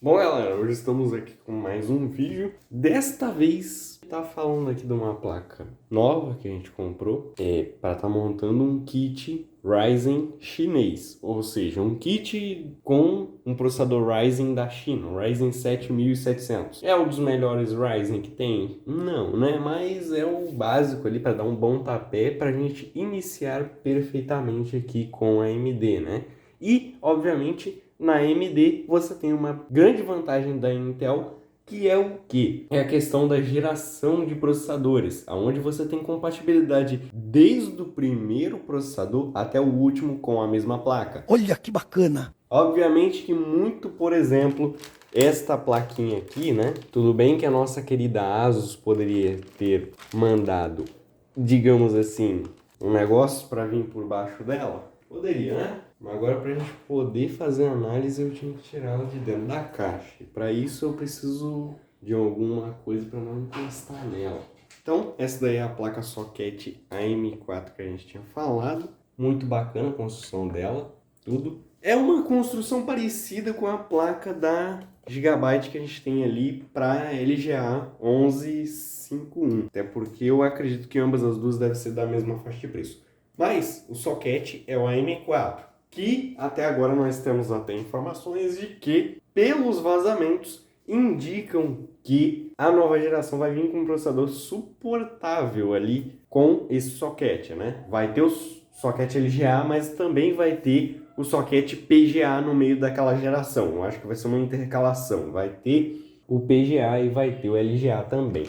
Bom, galera, hoje estamos aqui com mais um vídeo. Desta vez, tá falando aqui de uma placa nova que a gente comprou para estar montando um kit Ryzen chinês, ou seja, um kit com um processador Ryzen da China, o Ryzen 7700. É um dos melhores Ryzen que tem? Não, né? Mas é o básico ali para dar um bom tapé para a gente iniciar perfeitamente aqui com a AMD, né? E, obviamente, na AMD você tem uma grande vantagem da Intel, que é o quê? É a questão da geração de processadores, onde você tem compatibilidade desde o primeiro processador até o último com a mesma placa. Olha que bacana! Obviamente que muito, por exemplo, esta plaquinha aqui, né? Tudo bem que a nossa querida Asus poderia ter mandado, digamos assim, um negócio para vir por baixo dela. Poderia, né? Mas agora, para a gente poder fazer a análise, eu tinha que tirar ela de dentro da caixa. E para isso eu preciso de alguma coisa para não encostar nela. Então, essa daí é a placa socket AM4 que a gente tinha falado. Muito bacana a construção dela, tudo. É uma construção parecida com a placa da Gigabyte que a gente tem ali para LGA 1151. Até porque eu acredito que ambas as duas devem ser da mesma faixa de preço. Mas o socket é o AM4, que até agora nós temos até informações de que, pelos vazamentos, indicam que a nova geração vai vir com um processador suportável ali com esse socket, né? Vai ter o socket LGA, mas também vai ter o socket PGA no meio daquela geração. Eu acho que vai ser uma intercalação. Vai ter o PGA e vai ter o LGA também.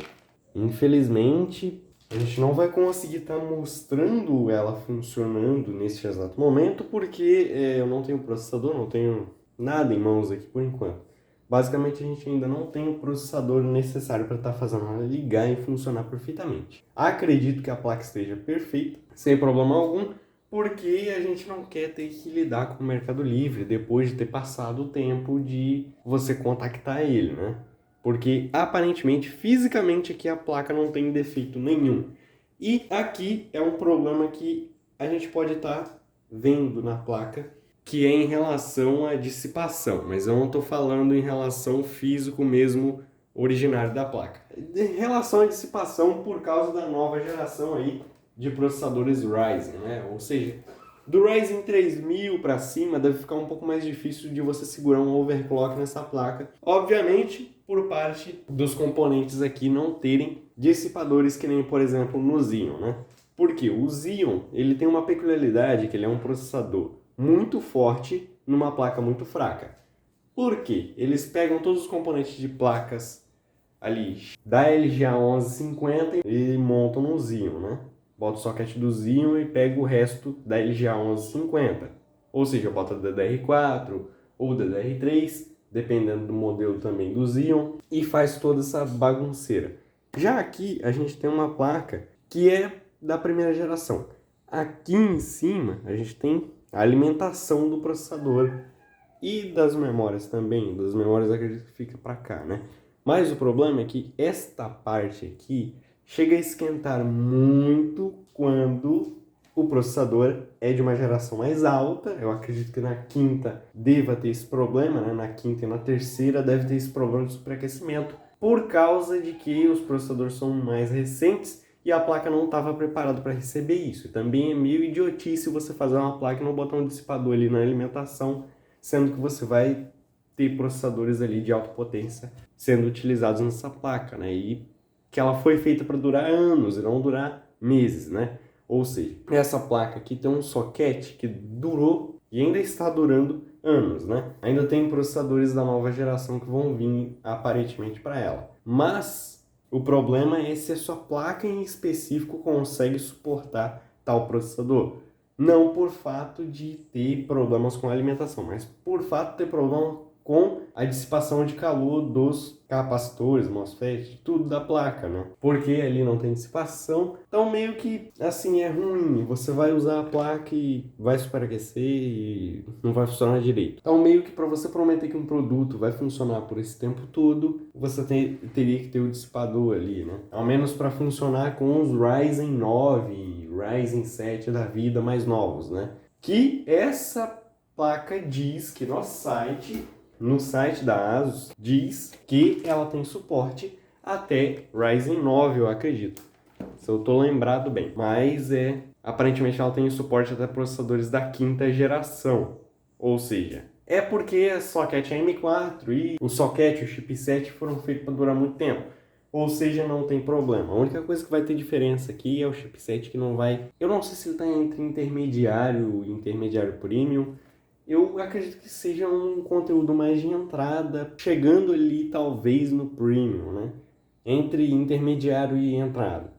Infelizmente, a gente não vai conseguir estar mostrando ela funcionando nesse exato momento, porque eu não tenho processador, não tenho nada em mãos aqui por enquanto. Basicamente, a gente ainda não tem o processador necessário para estar fazendo ela ligar e funcionar perfeitamente. Acredito que a placa esteja perfeita, sem problema algum, porque a gente não quer ter que lidar com o Mercado Livre depois de ter passado o tempo de você contactar ele, né? Porque aparentemente, fisicamente aqui a placa não tem defeito nenhum. E aqui é um problema que a gente pode estar vendo na placa, que é em relação à dissipação, mas eu não estou falando em relação físico mesmo originário da placa. Em relação à dissipação por causa da nova geração aí de processadores Ryzen, né? Ou seja, do Ryzen 3000 para cima deve ficar um pouco mais difícil de você segurar um overclock nessa placa. Obviamente, por parte dos componentes aqui não terem dissipadores que nem, por exemplo, no Xeon, né? Porque o Xeon, ele tem uma peculiaridade que ele é um processador muito forte numa placa muito fraca. Por quê? Eles pegam todos os componentes de placas ali da LGA 1150 e montam no Xeon, né? Bota o socket do Xeon e pega o resto da LGA 1150. Ou seja, bota DDR4 ou DDR3, dependendo do modelo também do Xeon, e faz toda essa bagunceira. Já aqui a gente tem uma placa que é da primeira geração. Aqui em cima a gente tem a alimentação do processador e das memórias também. Das memórias acredito que fica para cá, né? Mas o problema é que esta parte aqui chega a esquentar muito quando o processador é de uma geração mais alta. Eu acredito que na quinta deva ter esse problema, né? Na quinta e na terceira deve ter esse problema de superaquecimento, por causa de que os processadores são mais recentes e a placa não estava preparada para receber isso. E também é meio idiotice você fazer uma placa e não botar um dissipador ali na alimentação, sendo que você vai ter processadores ali de alta potência sendo utilizados nessa placa, né? E que ela foi feita para durar anos e não durar meses, né? Ou seja, essa placa aqui tem um socket que durou e ainda está durando anos, né? Ainda tem processadores da nova geração que vão vir aparentemente para ela. Mas o problema é se a sua placa em específico consegue suportar tal processador. Não por fato de ter problemas com a alimentação, mas por fato de ter problema com a dissipação de calor dos capacitores, MOSFET, tudo da placa, né? Porque ali não tem dissipação, então meio que assim é ruim. Você vai usar a placa e vai superaquecer e não vai funcionar direito. Então meio que para você prometer que um produto vai funcionar por esse tempo todo, você teria que ter o dissipador ali, né? Ao menos para funcionar com os Ryzen 9, Ryzen 7 da vida mais novos, né? Que essa placa diz que no site no site da ASUS diz que ela tem suporte até Ryzen 9, eu acredito. Se eu tô lembrado bem. Mas aparentemente ela tem suporte até processadores da 5ª geração. Ou seja, é porque a socket é M4 e o socket e o chipset foram feitos para durar muito tempo. Ou seja, não tem problema. A única coisa que vai ter diferença aqui é o chipset que não vai... Eu não sei se ele está entre intermediário e intermediário premium. Eu acredito que seja um conteúdo mais de entrada, chegando ali talvez no premium, né? Entre intermediário e entrada.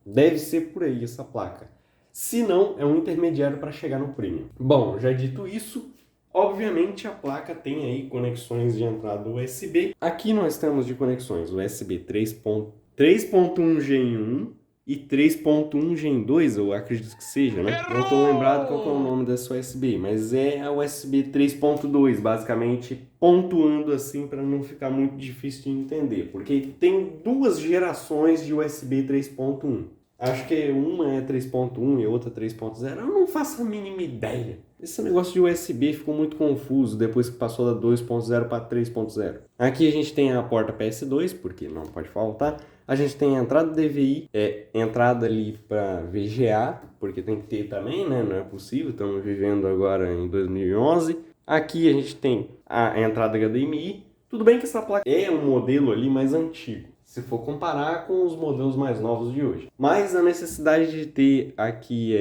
Deve ser por aí essa placa. Se não, é um intermediário para chegar no premium. Bom, já dito isso, obviamente a placa tem aí conexões de entrada USB. Aqui nós temos de conexões USB 3.1 Gen 1 e 3.1 Gen 2, eu acredito que seja, né? Não estou lembrado qual que é o nome dessa USB, mas é a USB 3.2, basicamente pontuando assim para não ficar muito difícil de entender, porque tem duas gerações de USB 3.1. Acho que uma é 3.1 e outra 3.0. Eu não faço a mínima ideia. Esse negócio de USB ficou muito confuso depois que passou da 2.0 para 3.0. Aqui a gente tem a porta PS2, porque não pode faltar. A gente tem a entrada DVI, entrada ali para VGA, porque tem que ter também, né? Não é possível, estamos vivendo agora em 2011. Aqui a gente tem a entrada HDMI. Tudo bem que essa placa é um modelo ali mais antigo, se for comparar com os modelos mais novos de hoje. Mas a necessidade de ter aqui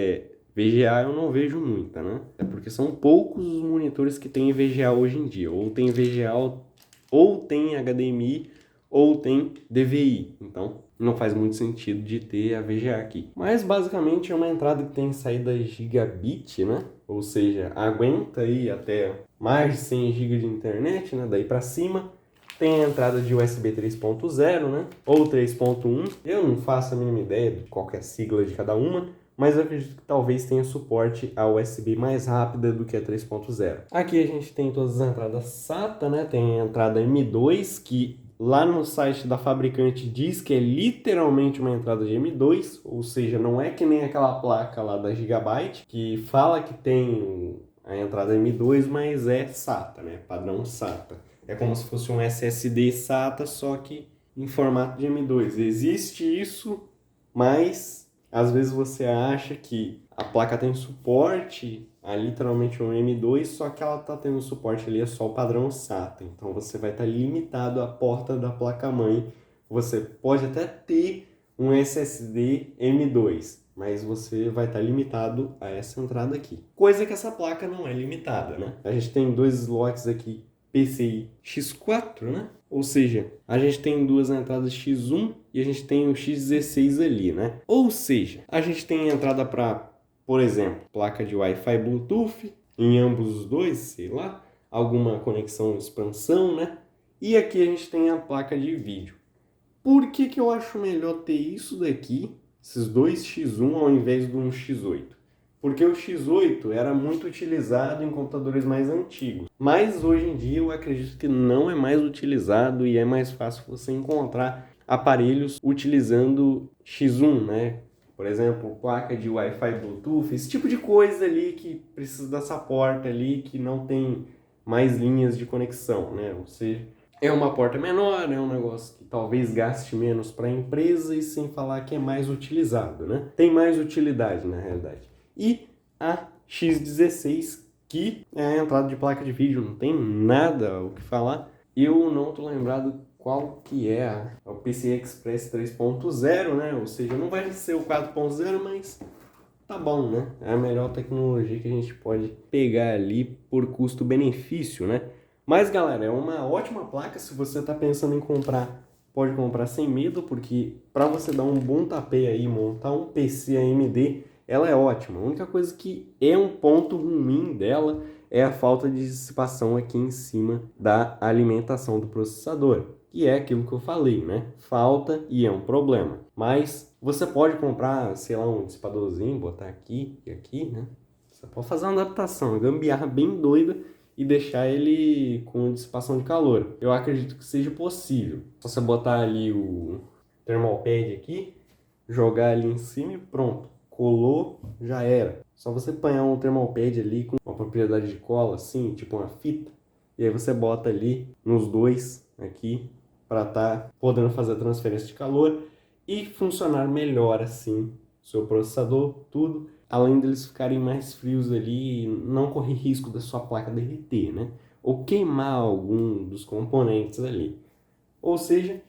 VGA eu não vejo muita, né? É porque são poucos os monitores que têm VGA hoje em dia. Ou tem VGA, ou tem HDMI, ou tem DVI. Então não faz muito sentido de ter a VGA aqui. Mas basicamente é uma entrada que tem saída gigabit, né? Ou seja, aguenta aí até mais de 100 GB de internet, né? Daí para cima. Tem a entrada de USB 3.0, né? Ou 3.1. Eu não faço a mínima ideia de qual é a sigla de cada uma, mas eu acredito que talvez tenha suporte a USB mais rápida do que a 3.0. Aqui a gente tem todas as entradas SATA, né? Tem a entrada M2, que lá no site da fabricante diz que é literalmente uma entrada de M2, ou seja, não é que nem aquela placa lá da Gigabyte, que fala que tem a entrada M2, mas é SATA, né? Padrão SATA. É como se fosse um SSD SATA, só que em formato de M2. Existe isso, mas às vezes você acha que a placa tem suporte a literalmente um M2, só que ela está tendo suporte ali, é só o padrão SATA. Então você vai estar limitado à porta da placa-mãe. Você pode até ter um SSD M2, mas você vai estar limitado a essa entrada aqui. Coisa que essa placa não é limitada, né? A gente tem dois slots aqui PCI X4, né? Ou seja, a gente tem duas entradas X1 e a gente tem o X16 ali, né? Ou seja, a gente tem entrada para, por exemplo, placa de Wi-Fi Bluetooth, em ambos os dois, sei lá, alguma conexão expansão, né? E aqui a gente tem a placa de vídeo. Por que que eu acho melhor ter isso daqui, esses dois X1 ao invés de um X8? Porque o X8 era muito utilizado em computadores mais antigos. Mas hoje em dia eu acredito que não é mais utilizado e é mais fácil você encontrar aparelhos utilizando X1, né? Por exemplo, placa de Wi-Fi Bluetooth, esse tipo de coisa ali que precisa dessa porta ali que não tem mais linhas de conexão, né? Ou seja, é uma porta menor, é um negócio que talvez gaste menos para a empresa e sem falar que é mais utilizado, né? Tem mais utilidade na realidade. E a X16, que é a entrada de placa de vídeo, não tem nada o que falar. Eu não estou lembrado qual que é o PCI Express 3.0, né? Ou seja, não vai ser o 4.0, mas tá bom, né? É a melhor tecnologia que a gente pode pegar ali por custo-benefício, né? Mas, galera, é uma ótima placa. Se você está pensando em comprar, pode comprar sem medo, porque para você dar um bom tapê aí, montar um PC AMD, ela é ótima. A única coisa que é um ponto ruim dela é a falta de dissipação aqui em cima da alimentação do processador, que é aquilo que eu falei, né? Falta e é um problema. Mas você pode comprar, sei lá, um dissipadorzinho, botar aqui e aqui, né? Você pode fazer uma adaptação, uma gambiarra bem doida e deixar ele com dissipação de calor. Eu acredito que seja possível. Só você botar ali o thermal pad aqui, jogar ali em cima e pronto. Colou, já era. Só você apanhar um thermal pad ali com uma propriedade de cola, assim, tipo uma fita, E aí você bota ali nos dois aqui para estar podendo fazer a transferência de calor e funcionar melhor assim, seu processador, tudo, além deles ficarem mais frios ali e não correr risco da sua placa derreter, né? Ou queimar algum dos componentes ali. Ou seja,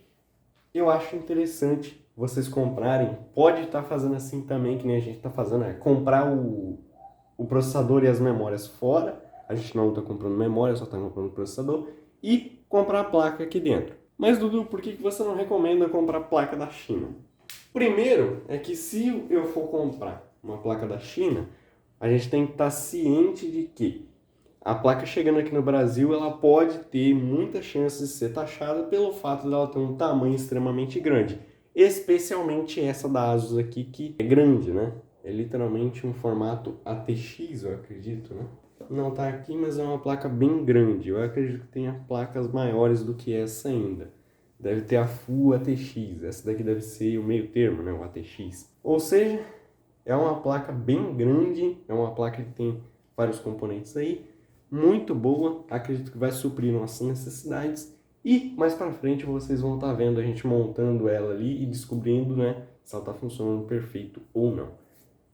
eu acho interessante vocês comprarem. Pode estar fazendo assim também, que nem a gente está fazendo, comprar o processador e as memórias fora. A gente não está comprando memória, só está comprando processador. E comprar a placa aqui dentro. Mas, Dudu, por que você não recomenda comprar placa da China? Primeiro, é que se eu for comprar uma placa da China, a gente tem que estar ciente de que a placa chegando aqui no Brasil, ela pode ter muita chance de ser taxada pelo fato dela ter um tamanho extremamente grande. Especialmente essa da Asus aqui, que é grande, né? É literalmente um formato ATX, eu acredito, né? Não tá aqui, mas é uma placa bem grande. Eu acredito que tenha placas maiores do que essa ainda. Deve ter a Full ATX. Essa daqui deve ser o meio termo, né? O ATX. Ou seja, é uma placa bem grande. É uma placa que tem vários componentes aí. Muito boa. Acredito que vai suprir nossas necessidades. E mais pra frente vocês vão estar vendo a gente montando ela ali e descobrindo, né? Se ela está funcionando perfeito ou não.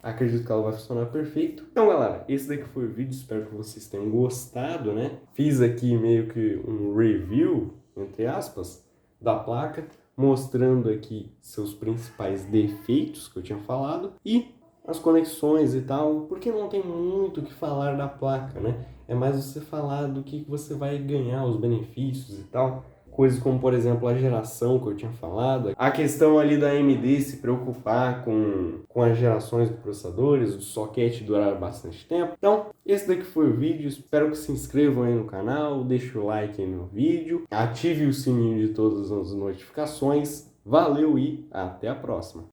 Acredito que ela vai funcionar perfeito. Então, galera, esse daqui foi o vídeo. Espero que vocês tenham gostado, né? Fiz aqui meio que um review, entre aspas, da placa, mostrando aqui seus principais defeitos que eu tinha falado e as conexões e tal, porque não tem muito o que falar da placa, né? É mais você falar do que você vai ganhar, os benefícios e tal. Coisas como, por exemplo, a geração que eu tinha falado. A questão ali da AMD se preocupar com as gerações de processadores, o socket durar bastante tempo. Então, esse daqui foi o vídeo. Espero que se inscrevam aí no canal, deixe o like aí no vídeo, ative o sininho de todas as notificações. Valeu e até a próxima!